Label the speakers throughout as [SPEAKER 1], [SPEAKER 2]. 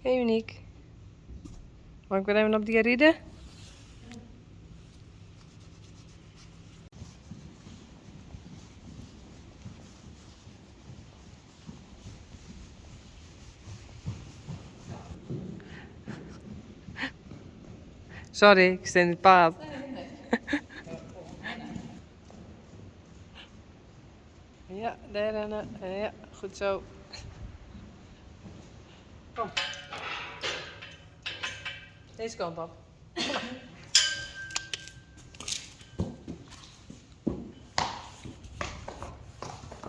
[SPEAKER 1] Hey Uniek. Mag ik weer even op die rieden? Sorry, ik sta in het paard. Ja, daar rennen. Ja, goed zo. Kom. Deze kant op.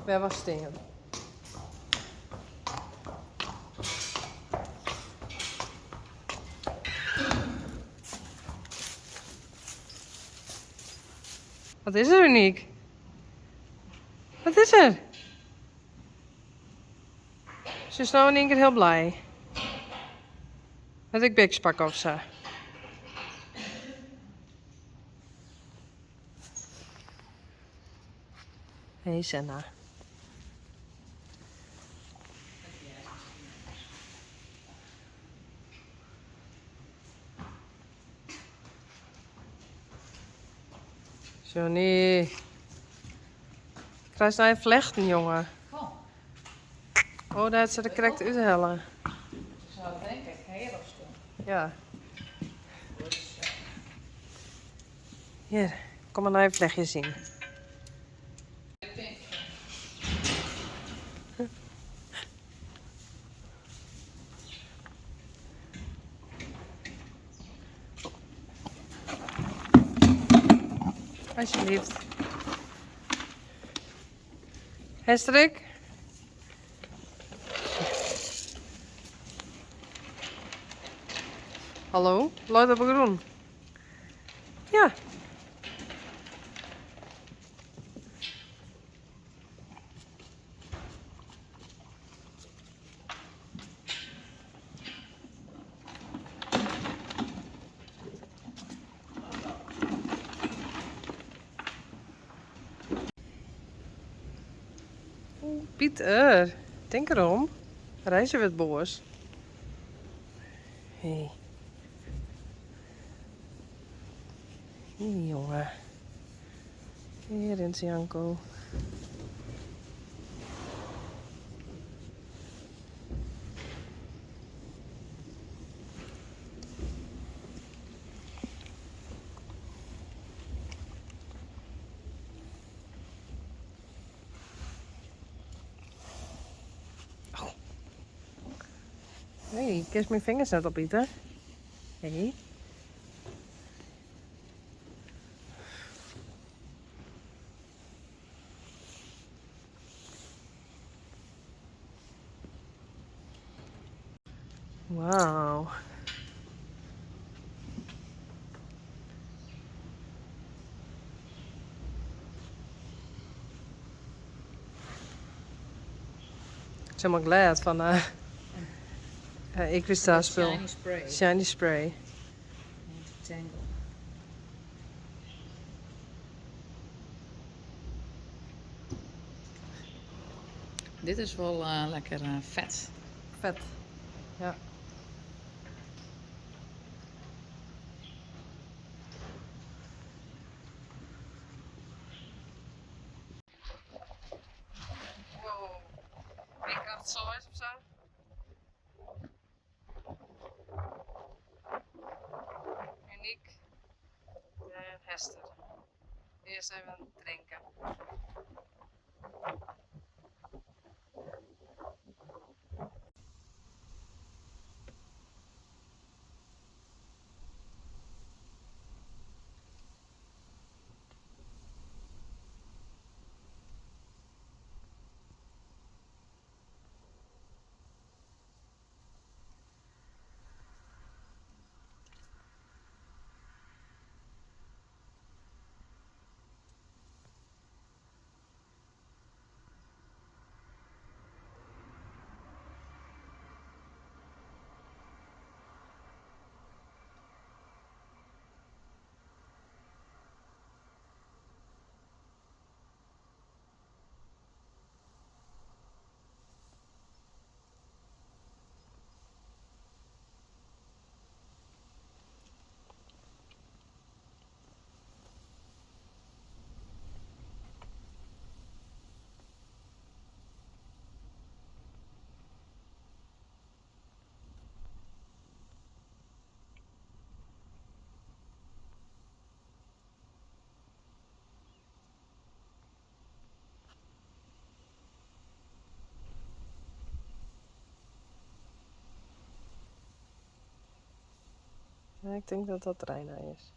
[SPEAKER 1] Waar was Steen? Wat is er, Uniek? Wat is er? Ze is nou in één keer heel blij. Dat ik biks pak of zo. Hey Senna. Johnny. Krijg je nou even vlechten, jongen? Oh, daar had ze de correct uithellen.
[SPEAKER 2] Zo denk ik, heel stom.
[SPEAKER 1] Ja. Hier, kom maar nou even vlechtje zien. Alsjeblieft. Hestrik? Hallo? Luid op groen. Ja. Pieter, denk erom. Reizen we het boos. Hé. Hé, jongen. Hier in Janko. Hé, kus mijn vingers net op, Pieter. Hé. Wauw. Ik ben helemaal glad van ik wist daar spul.
[SPEAKER 2] Shiny spray.
[SPEAKER 1] Shiny spray.
[SPEAKER 2] Tangle. Dit is wel lekker vet.
[SPEAKER 1] Vet. Ja. Wow. Ik had het zo eens of zo. Uniek. En Hester. Eerst even drinken. Ja, ik denk dat dat Reina is.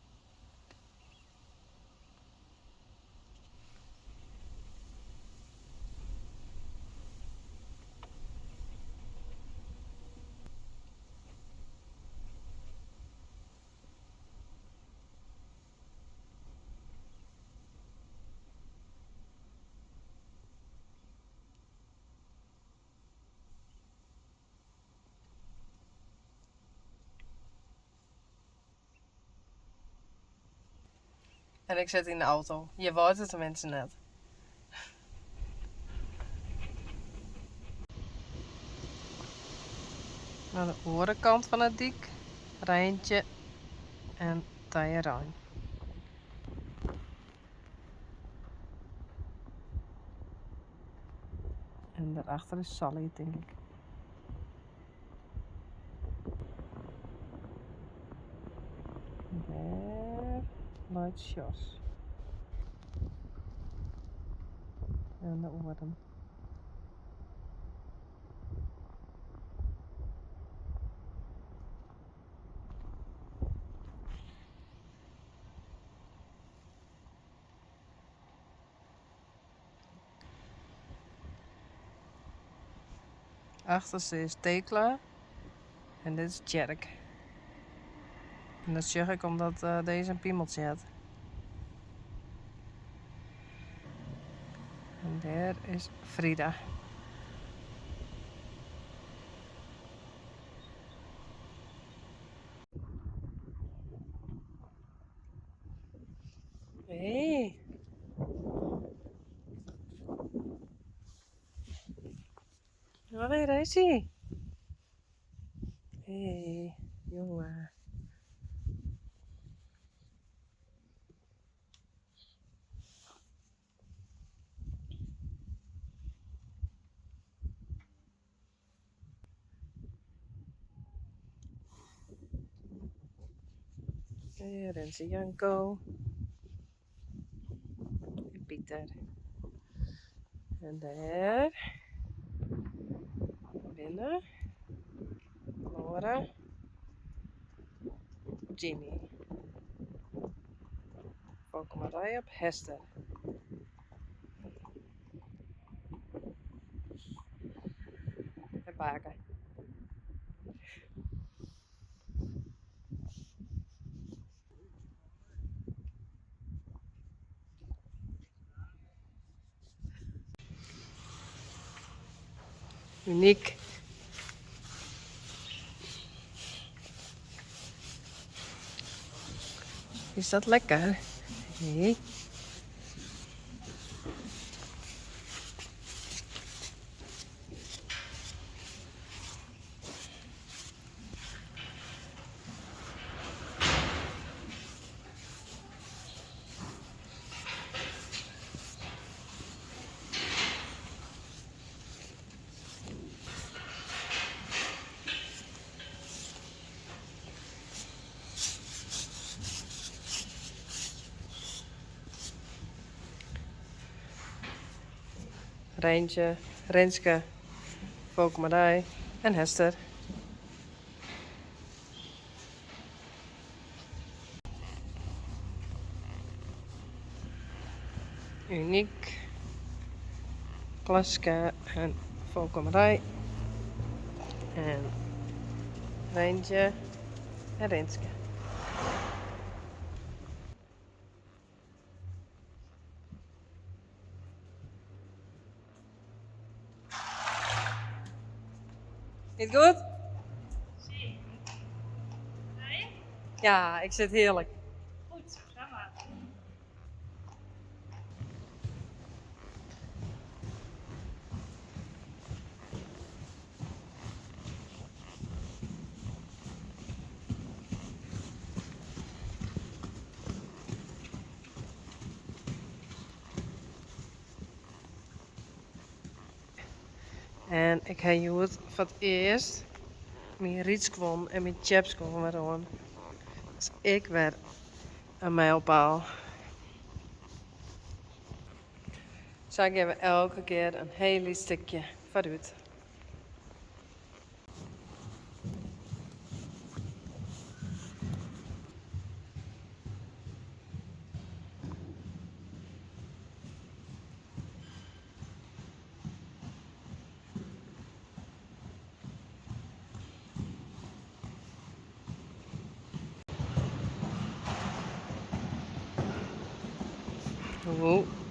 [SPEAKER 1] En ik zit in de auto. Je hoort het de mensen net. Aan de andere kant van het dik, Rijntje en Tajerijn. En daarachter is Sally, denk ik. Daar luidt Jos. En de oren. Achterste is Tekla. En dit is Tjerk. En dat zeg ik omdat deze een piemeltje had. En daar is Frida. Hé. Waar is hij? Hé, jongen. Hier is Janko. En Pieter. En daar. Binnen. Laura. Jimmy. Valkenmarij op Hester. En Baken. Uniek. Is dat lekker? Nee. Rijntje, Renske, Valkenmarij en Hester. Uniek, Klaska en Valkenmarij. En Rijntje en Renske. Is het goed?
[SPEAKER 3] Zie. Nee?
[SPEAKER 1] Ja, ik zit heerlijk.
[SPEAKER 3] Goed, ga maar.
[SPEAKER 1] En ik heb het voor het eerst mijn riets kwam en mijn chaps kwam weer aan. Dus ik werd een mijlpaal. Zo geven we elke keer een heel stukje vooruit. Wow.